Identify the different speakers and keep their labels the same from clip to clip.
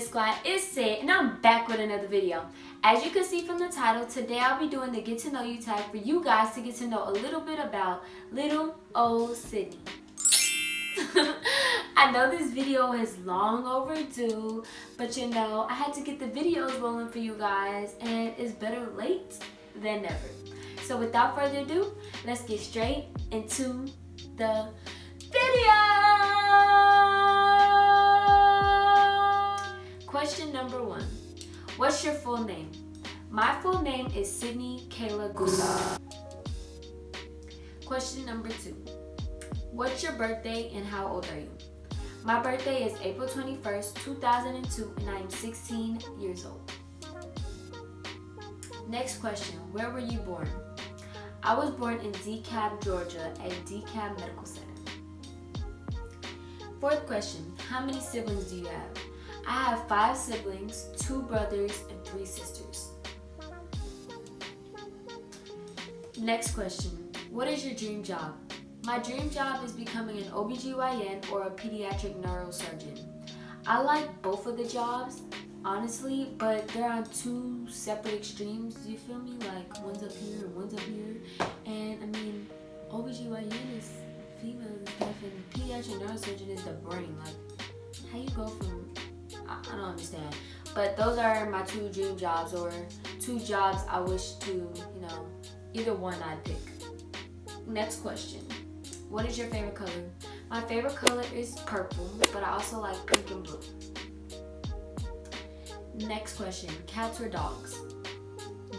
Speaker 1: Squad, it's Sydd, and I'm back with another video. As you can see from the title, today I'll be doing the Get to Know You tag for you guys to get to know a little bit about little old Sydney. I know this video is long overdue, but you know, I had to get the videos rolling for you guys, and it's better late than never. So without further ado, let's get straight into the video. Question number 1. What's your full name? My full name is Sydney Kayla Goose. Question number 2. What's your birthday and how old are you? My birthday is April 21st, 2002, and I am 16 years old. Next question. Where were you born? I was born in DeKalb, Georgia at DeKalb Medical Center. Fourth question. How many siblings do you have? I have 5 siblings, 2 brothers, and 3 sisters. Next question. What is your dream job? My dream job is becoming an OBGYN or a pediatric neurosurgeon. I like both of the jobs, honestly, but they're on 2 separate extremes, you feel me? Like, one's up here and one's up here. And, I mean, OBGYN is female and stuff, and pediatric neurosurgeon is the brain. Like, how you go from... I don't understand. But those are my 2 dream jobs, or 2 jobs I wish to, you know, either one I'd pick. Next question. What is your favorite color? My favorite color is purple, but I also like pink and blue. Next question. Cats or dogs?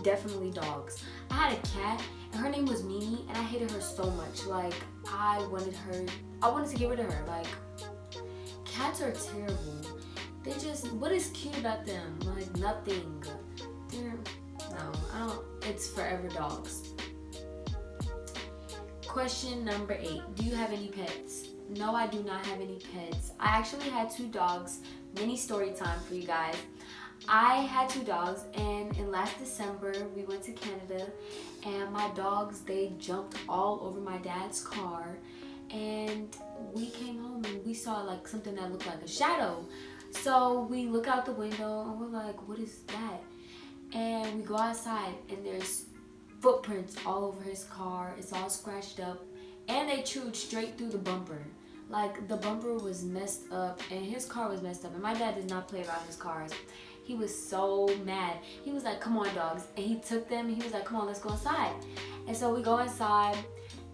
Speaker 1: Definitely dogs. I had a cat, and her name was Mimi, and I hated her so much. Like, I wanted to get rid of her. Like, cats are terrible. They just, what is cute about them? Like, nothing. It's forever dogs. Question number 8. Do you have any pets? No, I do not have any pets. I actually had 2 dogs. Mini story time for you guys. I had 2 dogs, and in last December, we went to Canada, and my dogs, they jumped all over my dad's car, and we came home and we saw like something that looked like a shadow. So we look out the window and we're like, what is that? And we go outside and there's footprints all over his car. It's all scratched up, and they chewed straight through the bumper. Like, the bumper was messed up and his car was messed up, and my dad does not play about his cars. He was so mad. He was like, come on dogs, and he took them and he was like, come on, let's go inside. And so we go inside,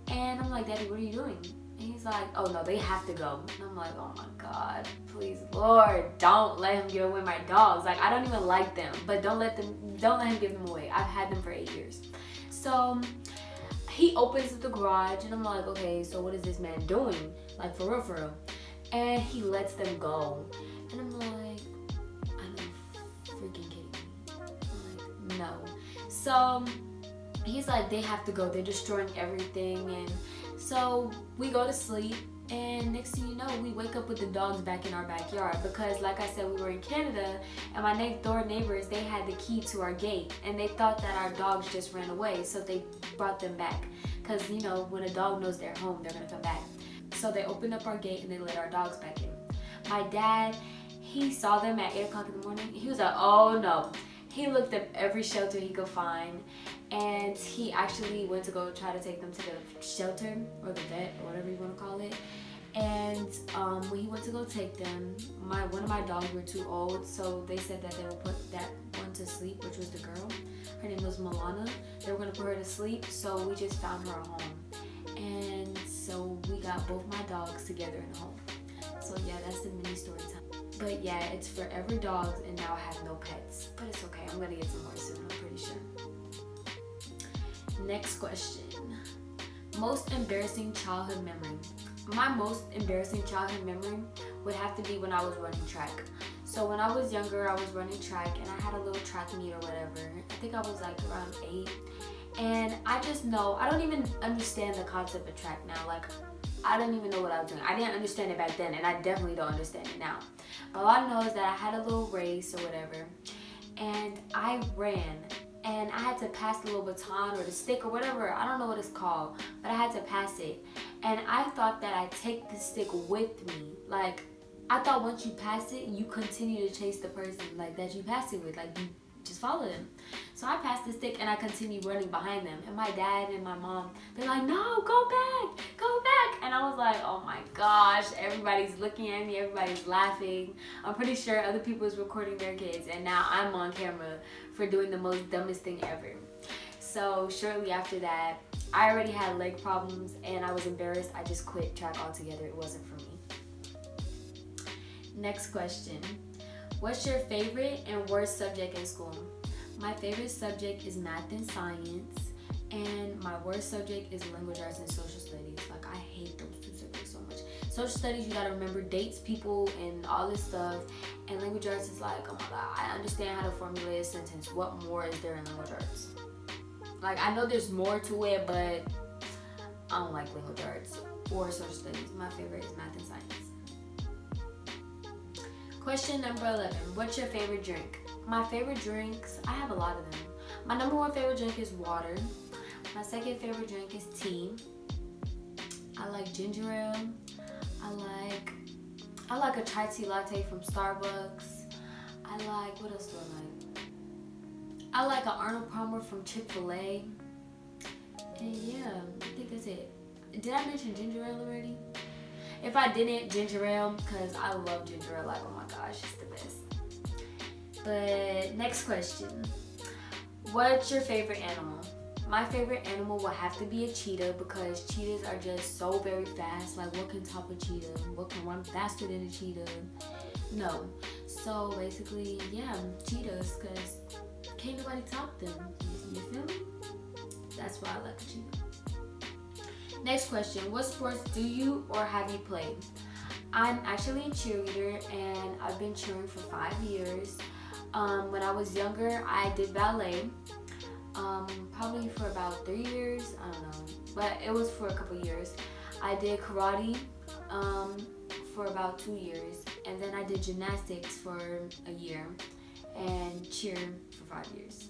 Speaker 1: and I'm like, Daddy, what are you doing? And he's like, oh no, they have to go. And I'm like, oh my God, please Lord, don't let him give away my dogs. Like, I don't even like them, but don't let him give them away. I've had them for 8 years. So he opens the garage, and I'm like, okay, so what is this man doing? Like, for real. And he lets them go. And I'm like, are you freaking kidding me? I'm like, no. So he's like, they have to go. They're destroying everything. And so we go to sleep, and next thing you know, we wake up with the dogs back in our backyard, because like I said, we were in Canada, and my door neighbors, they had the key to our gate, and they thought that our dogs just ran away, so they brought them back, because you know, when a dog knows they're home, they're gonna come back. So they opened up our gate and they let our dogs back in. My dad, he saw them at 8 o'clock in the morning. He was like, oh no. He looked up every shelter he could find, and he actually went to go try to take them to the shelter, or the vet, or whatever you want to call it. And when he went to go take them, one of my dogs were too old, so they said that they would put that one to sleep, which was the girl. Her name was Milana. They were going to put her to sleep, so we just found her a home. And so we got both my dogs together in a home. So yeah, that's the mini story time. But yeah, it's forever dogs, and now I have no pets. But it's okay, I'm gonna get some more soon, I'm pretty sure. Next question. Most embarrassing childhood memory. My most embarrassing childhood memory would have to be when I was running track. So when I was younger, I was running track, and I had a little track meet or whatever. I think I was like around 8. And I just know, I don't even understand the concept of track now. Like, I don't even know what I was doing. I didn't understand it back then, and I definitely don't understand it now. But all I know is that I had a little race or whatever, and I ran, and I had to pass the little baton or the stick or whatever. I don't know what it's called, but I had to pass it. And I thought that I'd take the stick with me. Like, I thought once you pass it, you continue to chase the person like that you passed it with, like you just follow them. So I passed the stick and I continued running behind them. And my dad and my mom, they're like, no, go back, go back. And I was like, oh my gosh, everybody's looking at me, everybody's laughing. I'm pretty sure other people is recording their kids, and now I'm on camera for doing the most dumbest thing ever. So shortly after that, I already had leg problems and I was embarrassed. I just quit track altogether. It wasn't for me. Next question. What's your favorite and worst subject in school? My favorite subject is math and science, and my worst subject is language arts and social studies. Like, I hate those two subjects so much. Social studies, you gotta remember dates, people, and all this stuff. And language arts is like, oh my god, I understand how to formulate a sentence. What more is there in language arts? Like, I know there's more to it, but I don't like language arts or social studies. My favorite is math and science. Question number 11. What's your favorite drink? My favorite drinks, I have a lot of them. My number one favorite drink is water. My second favorite drink is tea. I like ginger ale. I like a chai tea latte from Starbucks. What else do I like? I like an Arnold Palmer from Chick-fil-A. And yeah, I think that's it. Did I mention ginger ale already? If I didn't, ginger ale, because I love ginger ale. Like, oh my gosh, it's the best. But next question. What's your favorite animal? My favorite animal will have to be a cheetah, because cheetahs are just so very fast. Like, what can top a cheetah? What can run faster than a cheetah? No. So basically, yeah, cheetahs, because can't nobody top them. You feel me? That's why I like a cheetah. Next question. What sports do you or have you played? I'm actually a cheerleader, and I've been cheering for 5 years. When I was younger, I did ballet. Probably for about 3 years. I don't know. But it was for a couple years. I did karate for about 2 years. And then I did gymnastics for a year. And cheer for 5 years.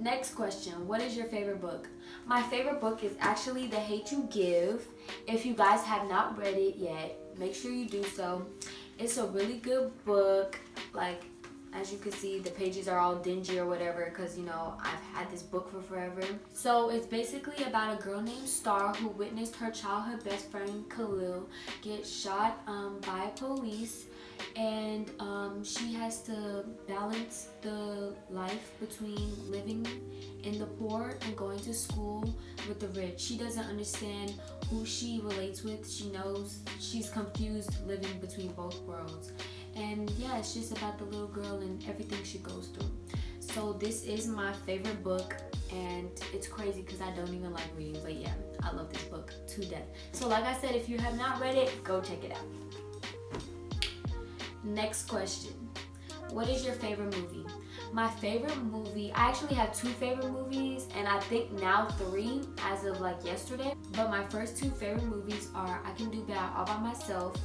Speaker 1: Next question. What is your favorite book? My favorite book is actually The Hate You Give. If you guys have not read it yet, make sure you do so. It's a really good book. Like, as you can see, the pages are all dingy or whatever, because, you know, I've had this book for forever. So it's basically about a girl named Star who witnessed her childhood best friend Khalil get shot by police. And she has to balance the life between living in the poor and going to school with the rich. She doesn't understand who she relates with. She knows she's confused living between both worlds. And yeah, it's just about the little girl and everything she goes through. So this is my favorite book, and it's crazy because I don't even like reading, but yeah, I love this book to death. So like I said, if you have not read it, go check it out. Next question. What is your favorite movie? My favorite movie, I actually have 2 favorite movies, and I think now 3 as of like yesterday. But my first 2 favorite movies are I Can Do Bad All By Myself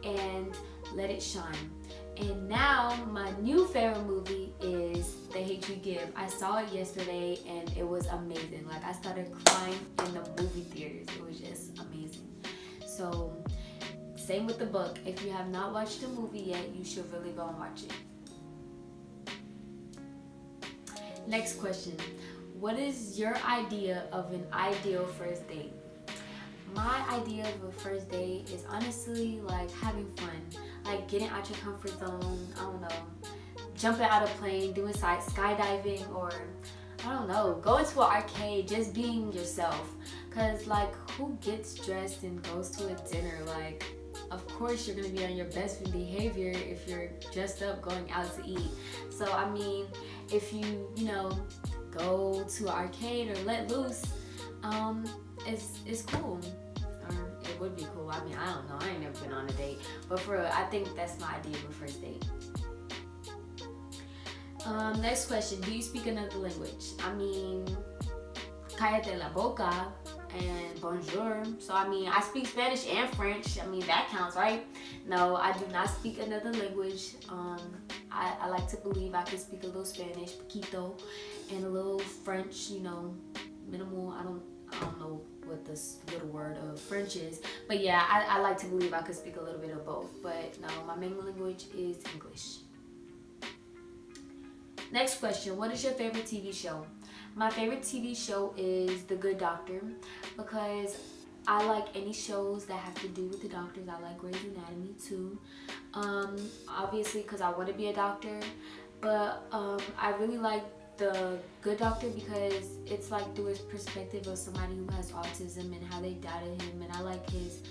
Speaker 1: and Let It Shine. And now my new favorite movie is The Hate You Give. I saw it yesterday and it was amazing. Like, I started crying in the movie theaters. It was just amazing. So same with the book. If you have not watched the movie yet, you should really go and watch it. Next question. What is your idea of an ideal first date? My idea of a first date is honestly like having fun. Like getting out your comfort zone. I don't know. Jumping out of a plane, doing skydiving, or I don't know, going to an arcade, just being yourself. Cause like, who gets dressed and goes to a dinner? Like, of course you're gonna be on your best behavior if you're dressed up going out to eat. So I mean, if you go to an arcade or let loose, it's cool. Or it would be cool. I mean, I don't know. I ain't never been on a date, but for real, I think that's my idea of a first date. Next question. Do you speak another language? I mean, cállate la boca and bonjour. So I mean, I speak Spanish and French. I mean, that counts, right? No, I do not speak another language. I like to believe I can speak a little Spanish, poquito, and a little French, minimal. I don't know what this little word of French is, but yeah, I like to believe I could speak a little bit of both, but no, my main language is English. Next question, what is your favorite TV show? My favorite TV show is The Good Doctor, because I like any shows that have to do with the doctors. I like Grey's Anatomy too, obviously because I want to be a doctor, but I really like The Good Doctor because it's like through his perspective of somebody who has autism and how they doubted him, and I like his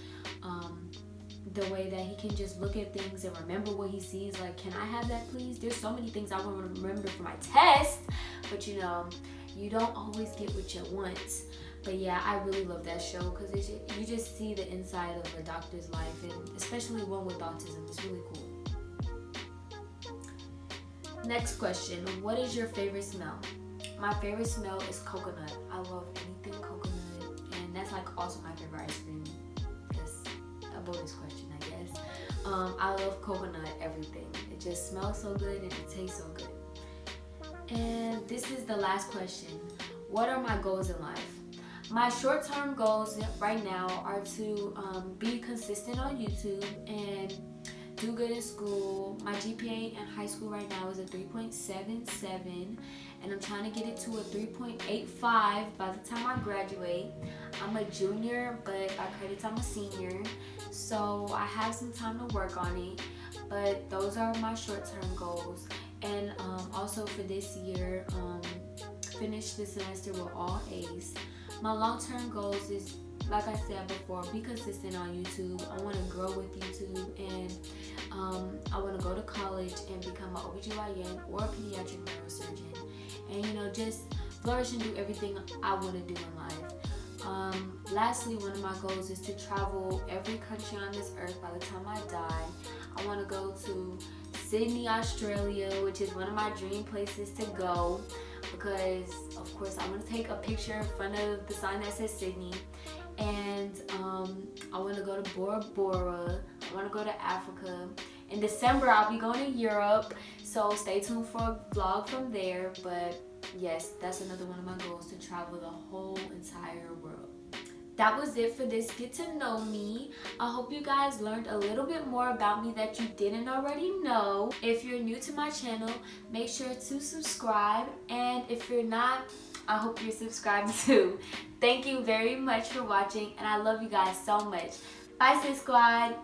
Speaker 1: the way that he can just look at things and remember what he sees. Like, can I have that please? There's so many things I want to remember for my test, but you know, you don't always get what you want. But yeah, I really love that show because you just see the inside of a doctor's life, and especially one with autism. It's really cool. Next question, what is your favorite smell? My favorite smell is coconut. I love anything coconut, and that's like also my favorite ice cream. That's a bonus question, I guess. I love coconut everything. It just smells so good and it tastes so good. And this is the last question. What are my goals in life? My short-term goals right now are to be consistent on YouTube and do good in school. My GPA in high school right now is a 3.77, and I'm trying to get it to a 3.85 by the time I graduate. I'm a junior, but by credits I'm a senior, so I have some time to work on it. But those are my short-term goals, and also for this year, finish the semester with all A's. My long-term goals is, like I said before, be consistent on YouTube. I want to grow with YouTube, and I want to go to college and become an OBGYN or a pediatric neurosurgeon, and you know, just flourish and do everything I want to do in life. Lastly, one of my goals is to travel every country on this earth by the time I die. I want to go to Sydney, Australia, which is one of my dream places to go, because of course I want to take a picture in front of the sign that says Sydney, and I want to go to Bora Bora. I want to go to Africa. In December I'll be going to Europe, so stay tuned for a vlog from there. But yes, that's another one of my goals, to travel the whole entire world. That was it for this Get to Know Me. I hope you guys learned a little bit more about me that you didn't already know. If you're new to my channel, make sure to subscribe. And if you're not, I hope you're subscribed too. Thank you very much for watching, and I love you guys so much. Bye, Sis Squad.